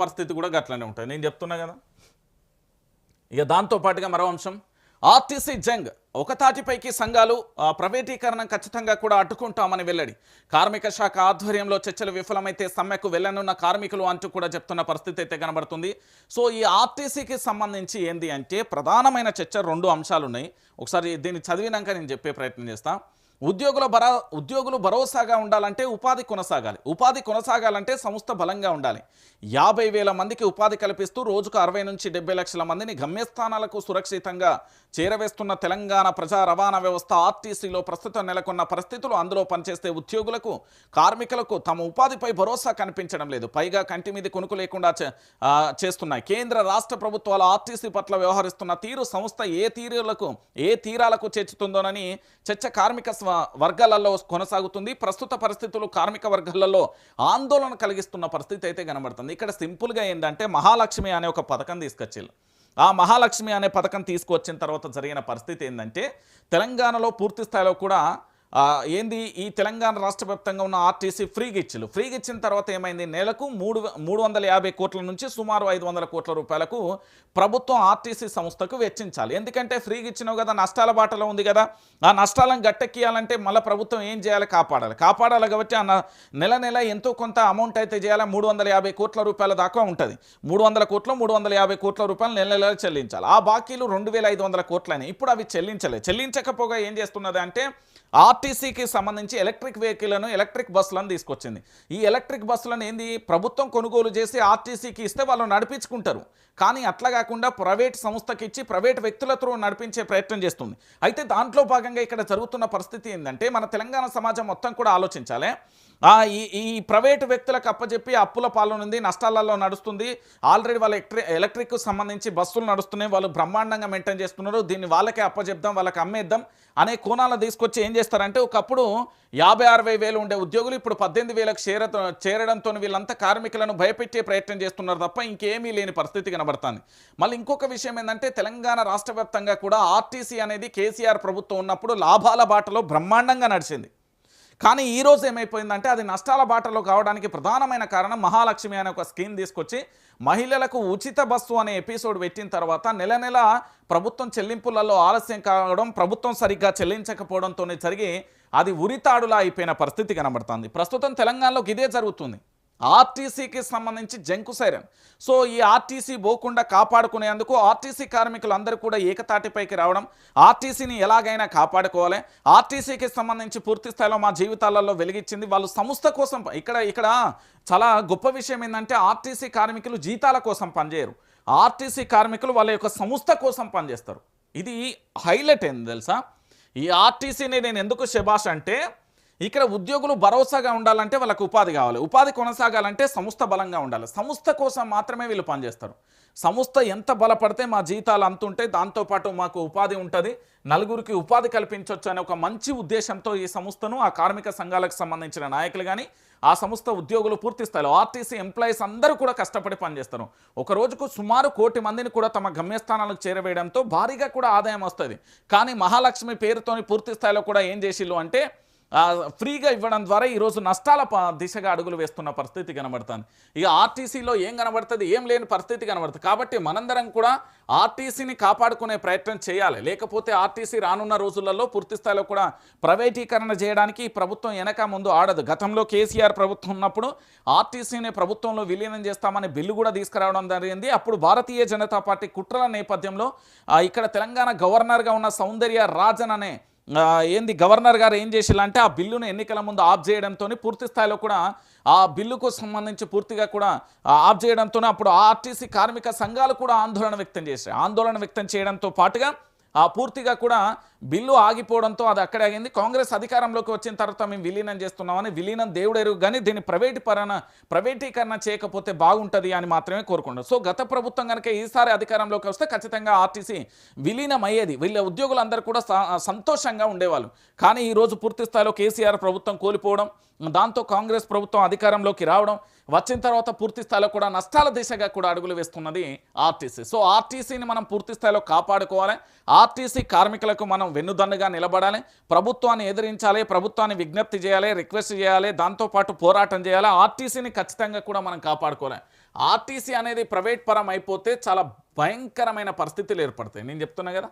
పరిస్థితి కూడా గట్లనే ఉంటుంది. నేను చెప్తున్నా కదా. ఇక దాంతో పాటుగా మరో అంశం, ఆర్టీసీ జంగ్, ఒక తాటిపైకి సంఘాలు ప్రైవేటీకరణ ఖచ్చితంగా కూడా అడ్డుకుంటామని వెల్లడి. కార్మిక శాఖ ఆధ్వర్యంలో చర్చలు విఫలమైతే సమ్మెకు వెళ్లనున్న కార్మికులు అంటూ కూడా చెప్తున్న పరిస్థితి అయితే కనబడుతుంది. సో ఈ ఆర్టీసీకి సంబంధించి ఏంది అంటే ప్రధానమైన చర్చ 2 అంశాలు ఉన్నాయి. ఒకసారి దీన్ని చదివినాక నేను చెప్పే ప్రయత్నం చేస్తాను. ఉద్యోగులు భరోసాగా ఉండాలంటే ఉపాధి కొనసాగాలి. ఉపాధి కొనసాగాలంటే సంస్థ బలంగా ఉండాలి. 50,000 మందికి ఉపాధి కల్పిస్తూ రోజుకు 60 నుంచి 70 లక్షల మందిని గమ్యస్థానాలకు సురక్షితంగా చేరవేస్తున్న తెలంగాణ ప్రజా రవాణా వ్యవస్థ ఆర్టీసీలో ప్రస్తుతం నెలకొన్న పరిస్థితులు, అందులో పనిచేసే ఉద్యోగులకు, కార్మికులకు తమ ఉపాధిపై భరోసా కనిపించడం లేదు. పైగా కంటి మీద కొనుకు లేకుండా చేస్తున్నాయి. కేంద్ర రాష్ట్ర ప్రభుత్వాలు ఆర్టీసీ పట్ల వ్యవహరిస్తున్న తీరు సంస్థ ఏ తీరాలకు చేర్చుతుందోనని చర్చ కార్మిక వర్గాలలో కొనసాగుతుంది. ప్రస్తుత పరిస్థితులు కార్మిక వర్గాలలో ఆందోళన కలిగిస్తున్న పరిస్థితి అయితే కనబడుతుంది. ఇక్కడ సింపుల్గా ఏంటంటే మహాలక్ష్మి అనే ఒక పథకం తీసుకొచ్చారు. ఆ మహాలక్ష్మి అనే పథకం తీసుకొచ్చిన తర్వాత జరిగిన పరిస్థితి ఏంటంటే తెలంగాణలో పూర్తి స్థాయిలో కూడా ఈ తెలంగాణ రాష్ట్ర వ్యాప్తంగా ఉన్న ఆర్టీసీ ఫ్రీగా ఇచ్చిన తర్వాత ఏమైంది, నెలకు 350 కోట్ల నుంచి సుమారు 500 కోట్ల రూపాయలకు ప్రభుత్వం ఆర్టీసీ సంస్థకు వెచ్చించాలి. ఎందుకంటే ఫ్రీగా ఇచ్చినావు కదా, నష్టాల బాటలో ఉంది కదా, ఆ నష్టాలను గట్టెక్కియాలంటే మళ్ళీ ప్రభుత్వం ఏం చేయాలి, కాపాడాలి కాబట్టి నెల ఎంతో కొంత అమౌంట్ అయితే చేయాలి. 350 కోట్ల రూపాయల దాకా ఉంటుంది. 300 కోట్లు 350 కోట్ల రూపాయలు నెల చెల్లించాలి. ఆ బాకీలు 2,500 కోట్లని. ఇప్పుడు అవి చెల్లించకపోగా ఏం చేస్తున్నది అంటే ఆర్టీసీకి సంబంధించి ఎలక్ట్రిక్ వెహికల్లను, ఎలక్ట్రిక్ బస్సులను తీసుకొచ్చింది. ఈ ఎలక్ట్రిక్ బస్సులను ప్రభుత్వం కొనుగోలు చేసి ఆర్టీసీకి ఇస్తే వాళ్ళు నడిపించుకుంటారు. కానీ అట్లా కాకుండా ప్రైవేట్ సంస్థకి ఇచ్చి ప్రైవేట్ వ్యక్తులతో నడిపించే ప్రయత్నం చేస్తుంది. అయితే దాంట్లో భాగంగా ఇక్కడ జరుగుతున్న పరిస్థితి ఏంటంటే మన తెలంగాణ సమాజం మొత్తం కూడా ఆలోచించాలి. ఈ ప్రైవేటు వ్యక్తులకు అప్పచెప్పి అప్పుల పాలనుంది, నష్టాలలో నడుస్తుంది. ఆల్రెడీ వాళ్ళ ఎలక్ట్రిక్ సంబంధించి బస్సులు నడుస్తున్నాయి, వాళ్ళు బ్రహ్మాండంగా మెయింటైన్ చేస్తున్నారు. దీన్ని వాళ్ళకే అప్పచెప్దాం, వాళ్ళకి అమ్మేద్దాం అనే కోణాలు తీసుకొచ్చి ఏం చేస్తారంటే ఒకప్పుడు 50-60 వేలు ఉండే ఉద్యోగులు ఇప్పుడు 18,000కు చేరడంతో వీళ్ళంతా కార్మికులను భయపెట్టే ప్రయత్నం చేస్తున్నారు తప్ప ఇంకేమీ లేని పరిస్థితి కనబడుతుంది. మళ్ళీ ఇంకొక విషయం ఏంటంటే తెలంగాణ రాష్ట్ర వ్యాప్తంగా కూడా ఆర్టీసీ అనేది కేసీఆర్ ప్రభుత్వం ఉన్నప్పుడు లాభాల బాటలో బ్రహ్మాండంగా నడిచింది. కానీ ఈరోజు ఏమైపోయిందంటే అది నష్టాల బాటలో కావడానికి ప్రధానమైన కారణం మహాలక్ష్మి అనే ఒక స్కీమ్ తీసుకొచ్చి మహిళలకు ఉచిత బస్సు అనే ఎపిసోడ్ పెట్టిన తర్వాత నెల ప్రభుత్వం చెల్లింపులలో ఆలస్యం కావడం, ప్రభుత్వం సరిగ్గా చెల్లించకపోవడంతో జరిగి అది ఉరితాడులా అయిపోయిన పరిస్థితి కనబడుతుంది. ప్రస్తుతం తెలంగాణలోకి ఇదే జరుగుతుంది. ఆర్టీసీకి సంబంధించి జంకు సైరన్. సో ఈ ఆర్టీసీ పోకుండా కాపాడుకునేందుకు ఆర్టీసీ కార్మికులు అందరూ కూడా ఏకతాటిపైకి రావడం, ఆర్టీసీని ఎలాగైనా కాపాడుకోవాలి, ఆర్టీసీకి సంబంధించి పూర్తి స్థాయిలో మా జీవితాలలో వెలిగించింది వాళ్ళు సంస్థ కోసం. ఇక్కడ చాలా గొప్ప విషయం ఏంటంటే ఆర్టీసీ కార్మికులు జీతాల కోసం పనిచేయరు. ఆర్టీసీ కార్మికులు వాళ్ళ యొక్క సంస్థ కోసం పనిచేస్తారు. ఇది హైలైట్ ఏంది తెలుసా. ఈ ఆర్టీసీని నేను ఎందుకు శభాష్ అంటే ఇక్కడ ఉద్యోగులు భరోసాగా ఉండాలంటే వాళ్ళకు ఉపాధి కావాలి, ఉపాధి కొనసాగాలంటే సంస్థ బలంగా ఉండాలి. సంస్థ కోసం మాత్రమే వీళ్ళు పనిచేస్తారు. సంస్థ ఎంత బలపడితే మా జీతాలు అంత ఉంటే దాంతోపాటు మాకు ఉపాధి ఉంటుంది, నలుగురికి ఉపాధి కల్పించవచ్చు అనే ఒక మంచి ఉద్దేశంతో ఈ సంస్థను ఆ కార్మిక సంఘాలకు సంబంధించిన నాయకులు కానీ ఆ సంస్థ ఉద్యోగులు పూర్తి స్థాయిలో ఆర్టీసీ ఎంప్లాయీస్ అందరూ కూడా కష్టపడి పనిచేస్తారు. ఒక రోజుకు సుమారు 1 కోటి మందిని కూడా తమ గమ్యస్థానాలకు చేరవేయడంతో భారీగా కూడా ఆదాయం వస్తుంది. కానీ మహాలక్ష్మి పేరుతోని పూర్తి స్థాయిలో కూడా ఏం చేసిళ్ళు అంటే ఫ్రీగా ఇవ్వడం ద్వారా ఈరోజు నష్టాల దిశగా అడుగులు వేస్తున్న పరిస్థితి కనబడుతుంది. ఇక ఆర్టీసీలో ఏం కనబడుతుంది, ఏం లేని పరిస్థితి కనబడుతుంది. కాబట్టి మనందరం కూడా ఆర్టీసీని కాపాడుకునే ప్రయత్నం చేయాలి. లేకపోతే ఆర్టీసీ రానున్న రోజులలో పూర్తి స్థాయిలో కూడా ప్రైవేటీకరణ చేయడానికి ఈ ప్రభుత్వం వెనక ముందు ఆడదు. గతంలో కేసీఆర్ ప్రభుత్వం ఉన్నప్పుడు ఆర్టీసీని ప్రభుత్వంలో విలీనం చేస్తామని బిల్లు కూడా తీసుకురావడం జరిగింది. అప్పుడు భారతీయ జనతా పార్టీ కుట్రల నేపథ్యంలో ఇక్కడ తెలంగాణ గవర్నర్గా ఉన్న సౌందర్య రాజన్ అనే గవర్నర్ గారు ఏం చేసిల్లంటే ఆ బిల్లును ఎన్నికల ముందు ఆఫ్ చేయడంతో పూర్తి స్థాయిలో కూడా ఆ బిల్లుకు సంబంధించి పూర్తిగా కూడా ఆఫ్ చేయడంతో అప్పుడు ఆర్టీసీ కార్మిక సంఘాలు కూడా ఆందోళన వ్యక్తం చేయడంతో పాటుగా పూర్తిగా కూడా బిల్లు ఆగిపోవడంతో అది అక్కడే ఆగింది. కాంగ్రెస్ అధికారంలోకి వచ్చిన తర్వాత మేము విలీనం చేస్తున్నామని, విలీనం దేవుడెరుగు కానీ దీన్ని ప్రైవేటీకరణ చేయకపోతే బాగుంటుంది అని మాత్రమే కోరుకుంటారు. సో గత ప్రభుత్వం కనుక ఈసారి అధికారంలోకి వస్తే ఖచ్చితంగా ఆర్టీసీ విలీనం అయ్యేది, వీళ్ళ ఉద్యోగులందరూ కూడా సంతోషంగా ఉండేవాళ్ళు. కానీ ఈరోజు పూర్తి స్థాయిలో కేసీఆర్ ప్రభుత్వం కోల్పోవడం, దాంతో కాంగ్రెస్ ప్రభుత్వం అధికారంలోకి రావడం, వచ్చిన తర్వాత పూర్తి స్థాయిలో కూడా నష్టాల దిశగా కూడా అడుగులు వేస్తున్నది ఆర్టీసీ. సో ఆర్టీసీని మనం పూర్తి స్థాయిలో కాపాడుకోవాలి. ఆర్టీసీ కార్మికులకు మనం వెన్నుదన్నుగా నిలబడాలి, ప్రభుత్వాన్ని ఎదిరించాలి, ప్రభుత్వాన్ని విజ్ఞప్తి చేయాలి, రిక్వెస్ట్ చేయాలి, దాంతోపాటు పోరాటం చేయాలి. ఆర్టీసీని ఖచ్చితంగా కూడా మనం కాపాడుకోవాలి. ఆర్టీసీ అనేది ప్రైవేట్ పరం అయిపోతే చాలా భయంకరమైన పరిస్థితులు ఏర్పడతాయి. నేను చెప్తున్నా కదా.